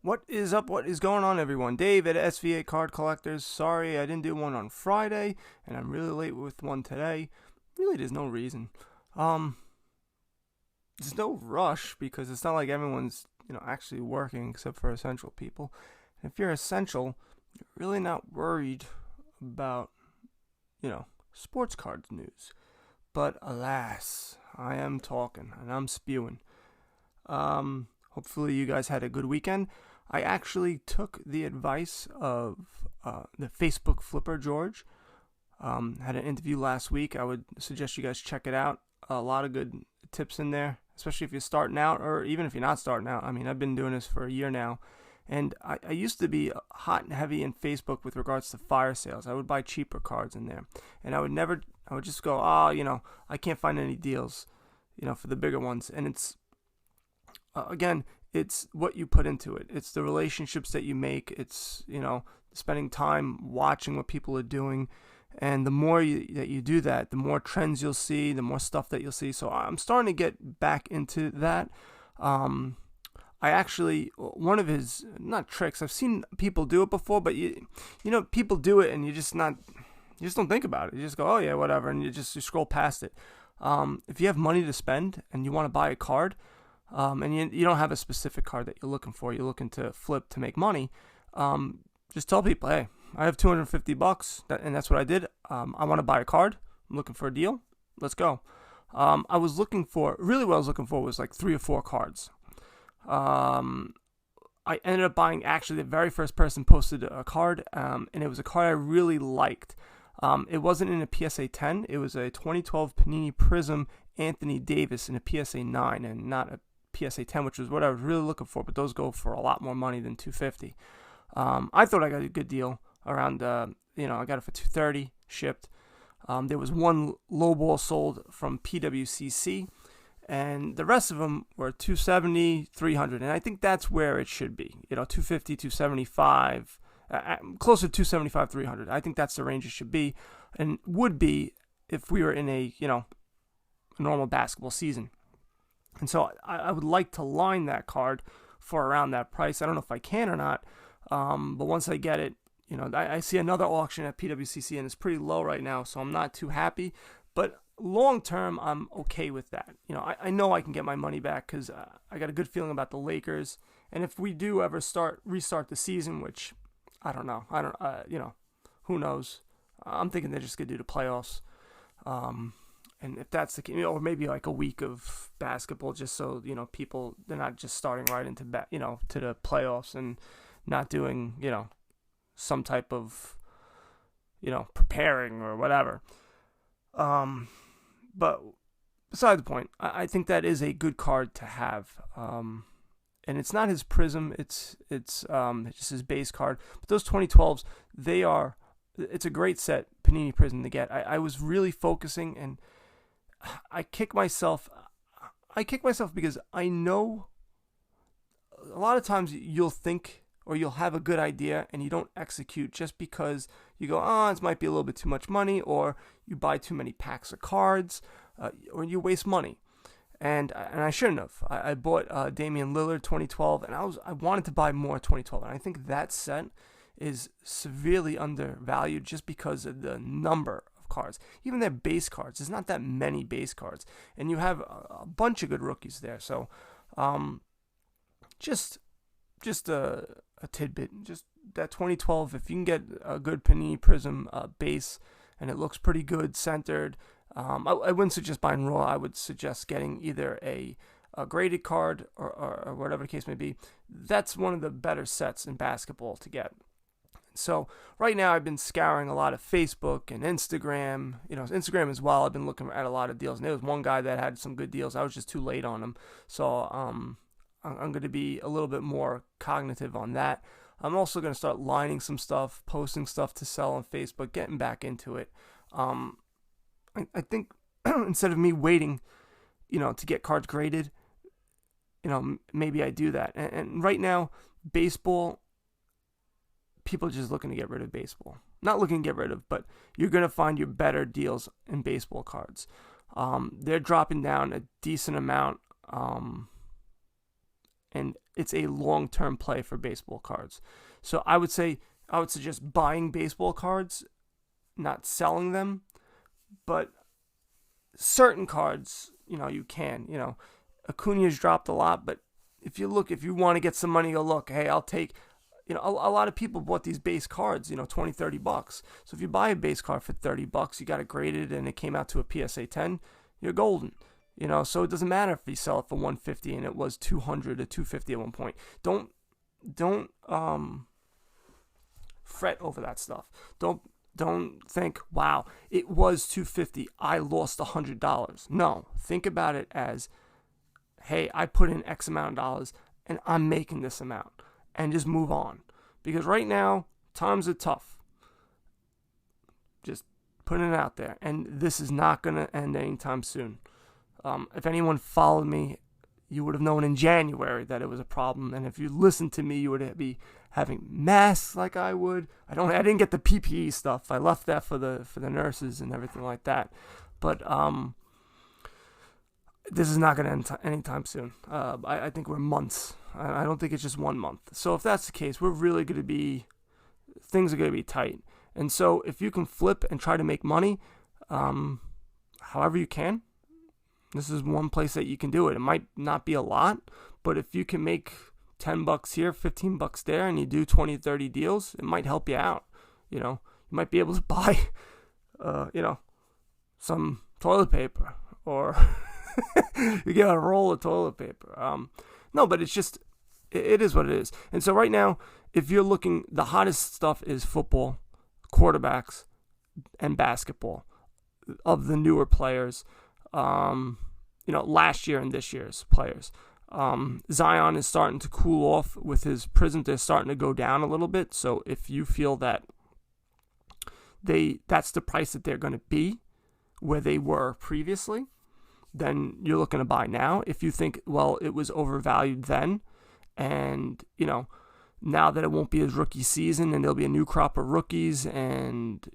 What is up? What is going on, everyone? Dave at SVA Card Collectors. Sorry I didn't do one on Friday, and I'm really late with one today. Really, there's no reason. There's no rush because it's not like everyone's actually working except for essential people. And if you're essential, you're really not worried about sports cards news. But alas, I am talking and I'm spewing. Hopefully you guys had a good weekend. I actually took the advice of the Facebook flipper George. Had an interview last week. I would suggest you guys check it out. A lot of good tips in there, especially if you're starting out or even if you're not starting out. I mean, I've been doing this for a year now. And I used to be hot and heavy in Facebook with regards to fire sales. I would buy cheaper cards in there. And I would just go, I can't find any deals, for the bigger ones. And it's, again, it's what you put into it. It's the relationships that you make. It's, spending time watching what people are doing. And the more that you do that, the more trends you'll see, the more stuff that you'll see. So I'm starting to get back into that. I actually, one of his, not tricks, I've seen people do it before, but people do it and you just don't think about it. You just go, oh yeah, whatever, and you scroll past it. If you have money to spend and you want to buy a card, and you don't have a specific card that you're looking for, you're looking to flip to make money, just tell people, hey, I have $250, and that's what I did. I want to buy a card. I'm looking for a deal. Let's go. What I was looking for was like 3 or 4 cards. I ended up buying, actually, the very first person posted a card, and it was a card I really liked. It wasn't in a PSA 10. It was a 2012 Panini Prism Anthony Davis in a PSA 9 and not a PSA 10, which was what I was really looking for, but those go for a lot more money than $250. I thought I got a good deal around, I got it for $230 shipped. There was one low ball sold from PWCC, and the rest of them were $270, $300, and I think that's where it should be. $250, $275, closer to $275, $300. I think that's the range it should be, and would be if we were in a normal basketball season. And so I would like to line that card for around that price. I don't know if I can or not, but once I get it, I see another auction at PWCC and it's pretty low right now, so I'm not too happy. But long term, I'm okay with that. I know I can get my money back because I got a good feeling about the Lakers. And if we do ever restart the season, which I don't know, who knows? I'm thinking they're just gonna do the playoffs. And if that's the case, or maybe like a week of basketball, just so people, they're not just starting right into to the playoffs and not doing some type of preparing or whatever. But beside the point, I think that is a good card to have. And it's not his Prism, it's just his base card. But those 2012s, it's a great set, Panini Prism, to get. I was really focusing, and I kick myself because I know a lot of times you'll think or you'll have a good idea and you don't execute just because you go, this might be a little bit too much money, or you buy too many packs of cards, or you waste money. And I shouldn't have. I bought Damian Lillard 2012, and I wanted to buy more 2012, and I think that set is severely undervalued just because of the number of cards. Even their base cards, there's not that many base cards, and you have a bunch of good rookies there. So, just a tidbit, just that 2012, if you can get a good Panini Prism base and it looks pretty good centered, I wouldn't suggest buying raw. I would suggest getting either a graded card or whatever the case may be. That's one of the better sets in basketball to get. So right now I've been scouring a lot of Facebook and Instagram, Instagram as well. I've been looking at a lot of deals, and there was one guy that had some good deals. I was just too late on him. So I'm going to be a little bit more cognitive on that. I'm also going to start lining some stuff, posting stuff to sell on Facebook, getting back into it. I think instead of me waiting, to get cards graded, maybe I do that. And right now, baseball, people are just looking to get rid of baseball. Not looking to get rid of, but you're going to find your better deals in baseball cards. They're dropping down a decent amount. and it's a long-term play for baseball cards. So I would suggest buying baseball cards, not selling them, but certain cards, you can. Acuna's dropped a lot, but if you want to get some money, go look, hey, I'll take, a lot of people bought these base cards, $20-$30. So if you buy a base card for $30, you got it graded and it came out to a PSA 10, you're golden. So it doesn't matter if you sell it for $150 and it was $200 or $250 at one point. Don't fret over that stuff. Don't think, wow, it was $250, I lost $100. No, think about it as, hey, I put in X amount of dollars and I'm making this amount, and just move on. Because right now, times are tough. Just putting it out there. And this is not going to end anytime soon. If anyone followed me, you would have known in January that it was a problem. And if you listened to me, you would be having masks like I would. I didn't get the PPE stuff. I left that for the nurses and everything like that. But this is not going to end anytime soon. I think we're months. I don't think it's just 1 month. So if that's the case, things are going to be tight. And so if you can flip and try to make money, however you can, this is one place that you can do it. It might not be a lot, but if you can make $10 here, $15 there, and you do 20, 30 deals, it might help you out. You might be able to buy, some toilet paper, or you get a roll of toilet paper. No, but it's just, it is what it is. And so right now, if you're looking, the hottest stuff is football, quarterbacks, and basketball of the newer players. Last year and this year's players. Zion is starting to cool off with his prism. They're starting to go down a little bit. So if you feel that that's the price that they're going to be where they were previously, then you're looking to buy now. If you think, well, it was overvalued then, and, now that it won't be his rookie season and there'll be a new crop of rookies, and,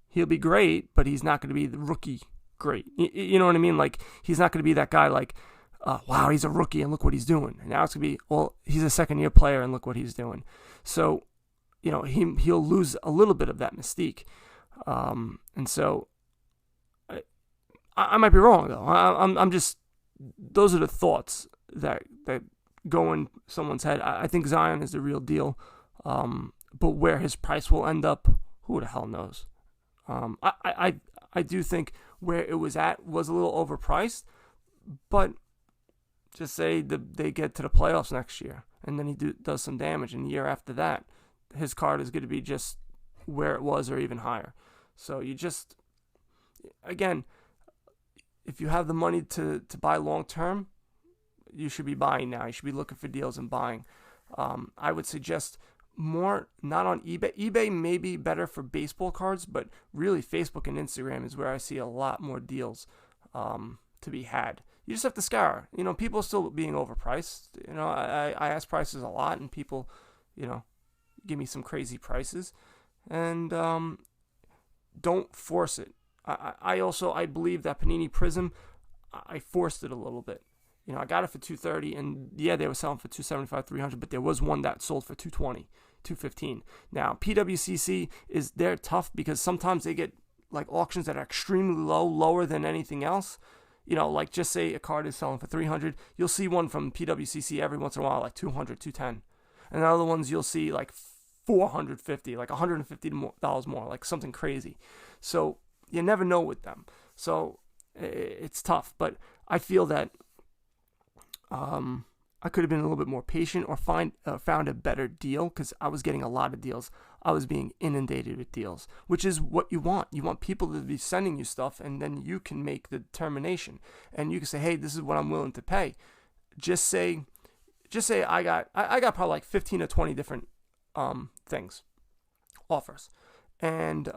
he'll be great, but he's not going to be the rookie great. You know what I mean? Like, he's not going to be that guy like, wow, he's a rookie and look what he's doing. And now it's going to be, well, he's a second-year player and look what he's doing. So, he'll lose a little bit of that mystique. And so I might be wrong, though. I'm just, those are the thoughts that go in someone's head. I think Zion is the real deal. But where his price will end up, who the hell knows? I do think where it was at was a little overpriced, but just say they get to the playoffs next year, and then he does some damage, and the year after that, his card is going to be just where it was or even higher. So you just, again, if you have the money to buy long term, you should be buying now. You should be looking for deals and buying. I would suggest more not on eBay. eBay may be better for baseball cards, but really Facebook and Instagram is where I see a lot more deals to be had. You just have to scour. People are still being overpriced. I ask prices a lot, and people, give me some crazy prices. And don't force it. I believe that Panini Prism, I forced it a little bit. I got it for $230, and yeah, they were selling for $275, $300, but there was one that sold for $220, $215. Now, PWCC they're tough because sometimes they get like auctions that are extremely low, lower than anything else. Like just say a card is selling for $300, you'll see one from PWCC every once in a while, like $200, $210. And other ones you'll see like $450, like $150 more, like something crazy. So you never know with them. So it's tough, but I feel that I could have been a little bit more patient or found a better deal, because I was getting a lot of deals. I was being inundated with deals, which is what you want. You want people to be sending you stuff, and then you can make the determination, and you can say, hey, this is what I'm willing to pay. Just say I got probably like 15 or 20 different things, offers, and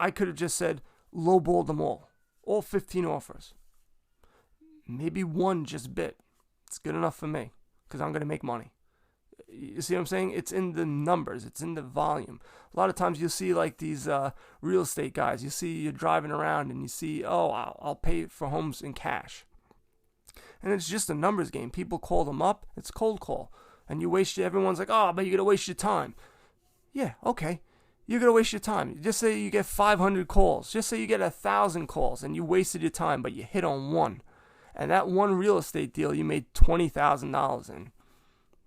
I could have just said lowball them all 15 offers. Maybe one just bit. It's good enough for me, because I'm going to make money. You see what I'm saying? It's in the numbers. It's in the volume. A lot of times you'll see like these real estate guys. You see you're driving around and you see, I'll pay for homes in cash. and it's just a numbers game. People call them up. It's cold call. And everyone's like, oh, but you're going to waste your time. Yeah, okay. You're going to waste your time. Just say you get 500 calls. Just say you get 1,000 calls and you wasted your time, but you hit on one. And that one real estate deal, you made $20,000 in.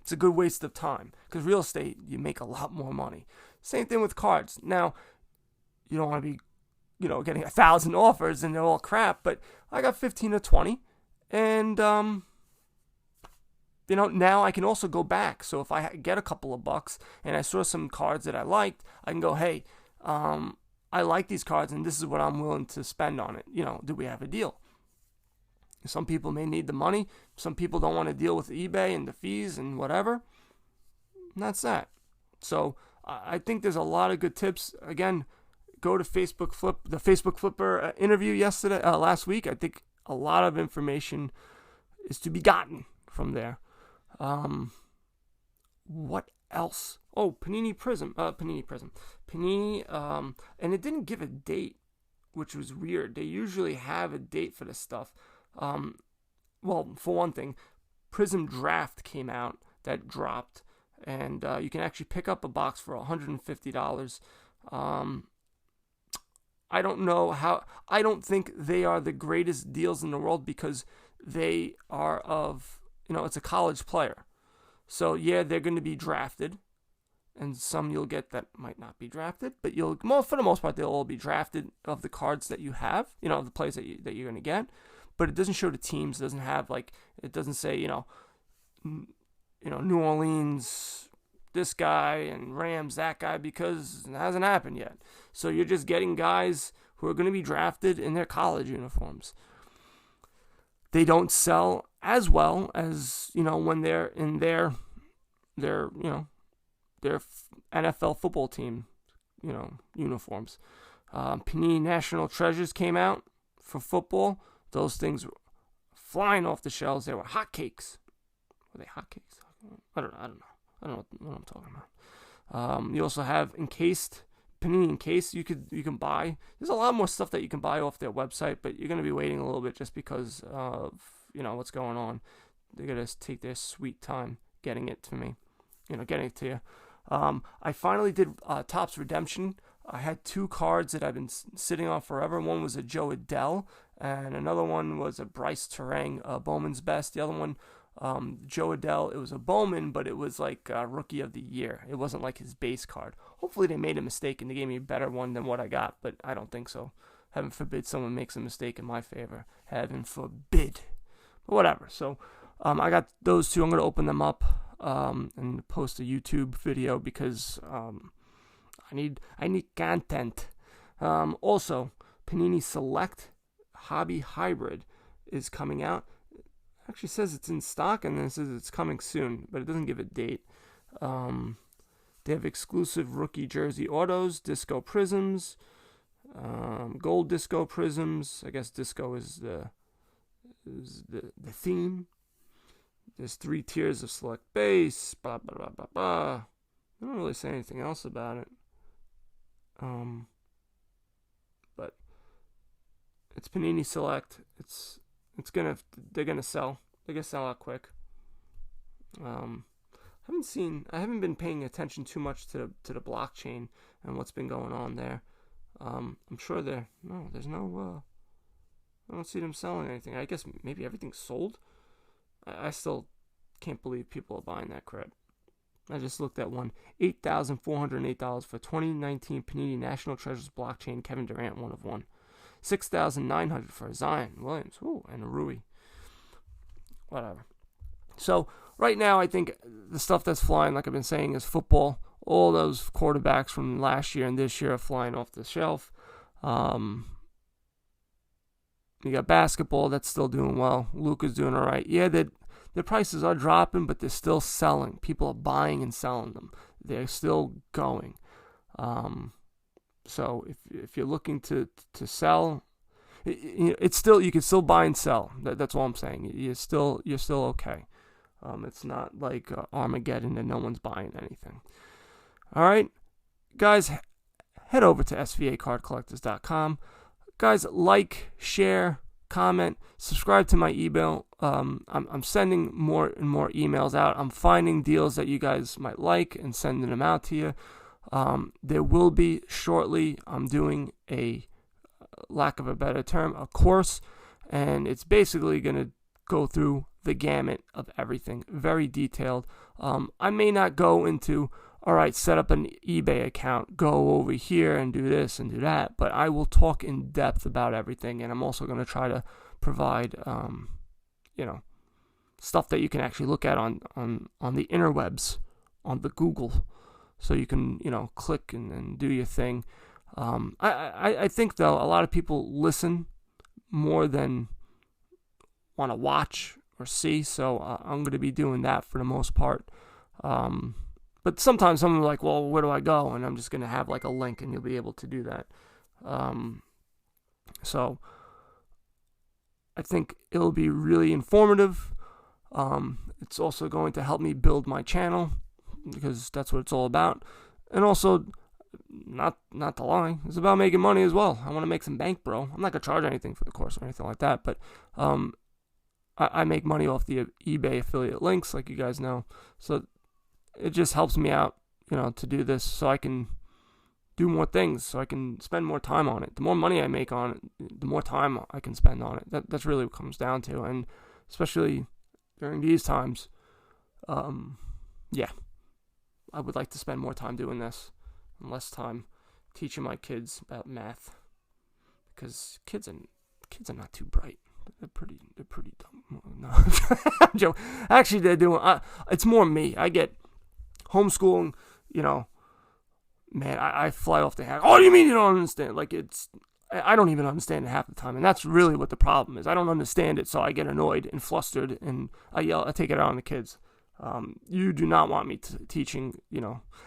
It's a good waste of time. Because real estate, you make a lot more money. Same thing with cards. Now, you don't want to be, getting 1,000 offers and they're all crap, but I got 15 or 20. And, now I can also go back. So if I get a couple of bucks and I saw some cards that I liked, I can go, hey, I like these cards and this is what I'm willing to spend on it. Do we have a deal? Some people may need the money. Some people don't want to deal with eBay and the fees and whatever. And that's that. So I think there's a lot of good tips. Again, go to the Facebook Flipper interview last week. I think a lot of information is to be gotten from there. What else? Oh, Panini Prism. Panini, and it didn't give a date, which was weird. They usually have a date for this stuff. Well, for one thing, Prism Draft came out, that dropped, and you can actually pick up a box for $150. I don't think they are the greatest deals in the world because they are it's a college player. So yeah, they're going to be drafted, and some you'll get that might not be drafted, but for the most part, they'll all be drafted of the cards that you have, the players that you're going to get. But it doesn't show the teams. It doesn't have it doesn't say New Orleans this guy and Rams that guy, because it hasn't happened yet. So you're just getting guys who are going to be drafted in their college uniforms. They don't sell as well as when they're in their NFL football team uniforms. Panini National Treasures came out for football. Those things were flying off the shelves. They were hotcakes. Were they hotcakes? I don't know. I don't know what I'm talking about. You also have Panini Encased. You can buy. There's a lot more stuff that you can buy off their website, but you're gonna be waiting a little bit just because of what's going on. They're gonna take their sweet time getting it to me. Getting it to you. I finally did Topps Redemption. I had 2 cards that I've been sitting on forever. One was a Joe Adell, and another one was a Bryce Terang, Bowman's Best. The other one, Joe Adell, it was a Bowman, but it was like Rookie of the Year. It wasn't like his base card. Hopefully they made a mistake and they gave me a better one than what I got, but I don't think so. Heaven forbid someone makes a mistake in my favor. Heaven forbid. But whatever. So I got those 2. I'm going to open them up and post a YouTube video because I need content. Also, Panini Select Hobby Hybrid is coming out. It actually says it's in stock and then it says it's coming soon, but it doesn't give a date. They have exclusive rookie jersey autos, disco prisms, gold disco prisms. I guess disco is the theme. There's 3 tiers of select base. Blah blah blah blah blah. They don't really say anything else about it. But it's Panini Select. They're gonna sell. They're gonna sell out quick. I haven't been paying attention too much to the blockchain and what's been going on there. I'm sure I don't see them selling anything. I guess maybe everything's sold. I still can't believe people are buying that crap. I just looked at one. $8,408 for 2019 Panini National Treasures blockchain Kevin Durant 1 of 1. $6,900 for Zion Williams. Ooh, and a Rui. Whatever. So right now I think the stuff that's flying, like I've been saying, is football. All those quarterbacks from last year and this year are flying off the shelf. You got basketball that's still doing well. Luka's doing all right. Yeah, the prices are dropping, but they're still selling. People are buying and selling them. They're still going. So if you're looking to sell, it's still, you can still buy and sell. That's all I'm saying. You're still okay. It's not like Armageddon and no one's buying anything. All right, guys, head over to svacardcollectors.com. Guys, like, share, comment, subscribe to my email. I'm sending more and more emails out. I'm finding deals that you guys might like and sending them out to you. There will be shortly, I'm doing a, lack of a better term, a course, and it's basically going to go through the gamut of everything, very detailed. I may not go into, all right, set up an eBay account, go over here and do this and do that, but I will talk in depth about everything, and I'm also going to try to provide, stuff that you can actually look at on the interwebs, on the Google, so you can, click and do your thing. I think, though, a lot of people listen more than want to watch or see, so I'm going to be doing that for the most part. But sometimes someone's like, well, where do I go? And I'm just going to have like a link and you'll be able to do that. So I think it'll be really informative. It's also going to help me build my channel because that's what it's all about. And also, not to lie, it's about making money as well. I want to make some bank, bro. I'm not going to charge anything for the course or anything like that, but I make money off the eBay affiliate links, like you guys know. So it just helps me out, to do this so I can do more things, so I can spend more time on it. The more money I make on it, the more time I can spend on it. That's really what it comes down to. And especially during these times, I would like to spend more time doing this and less time teaching my kids about math, because kids are not too bright. They're pretty dumb. No, I'm joking. Actually, they're doing. It's more me. I get homeschooling. Man, I fly off the handle. Oh, you mean you don't understand? Like I don't even understand it half the time, and that's really what the problem is. I don't understand it, so I get annoyed and flustered, and I yell. I take it out on the kids. You do not want me teaching.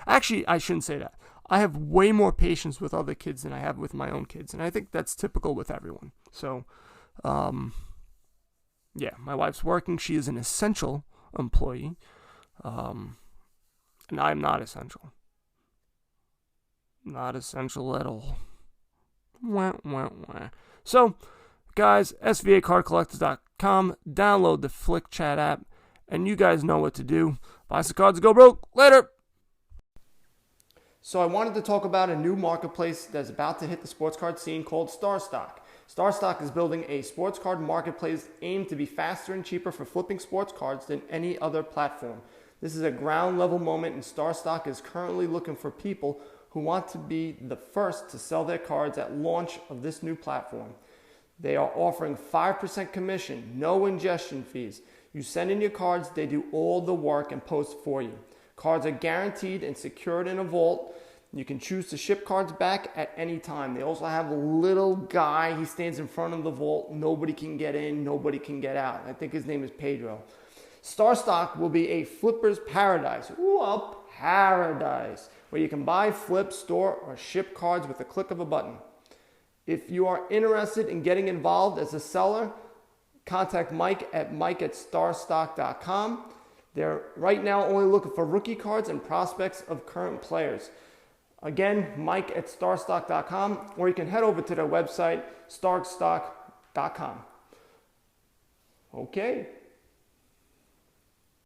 Actually, I shouldn't say that. I have way more patience with other kids than I have with my own kids, and I think that's typical with everyone. So. My wife's working. She is an essential employee, and I'm not essential. Not essential at all. Wah, wah, wah. So, guys, SVAcardcollectors.com. Download the Flick Chat app, and you guys know what to do. Buy some cards and go broke. Later. So I wanted to talk about a new marketplace that's about to hit the sports card scene called StarStock. StarStock is building a sports card marketplace aimed to be faster and cheaper for flipping sports cards than any other platform. This is a ground level moment, and StarStock is currently looking for people who want to be the first to sell their cards at launch of this new platform. They are offering 5% commission, no ingestion fees. You send in your cards, they do all the work and post for you. Cards are guaranteed and secured in a vault. You can choose to ship cards back at any time. They also have a little guy. He stands in front of the vault. Nobody can get in. Nobody can get out. I think his name is Pedro. StarStock will be a flipper's paradise. Ooh, a paradise. Where you can buy, flip, store, or ship cards with the click of a button. If you are interested in getting involved as a seller, contact Mike at mike@starstock.com. They're right now only looking for rookie cards and prospects of current players. Again, mike@starstock.com, or you can head over to their website, starstock.com. Okay.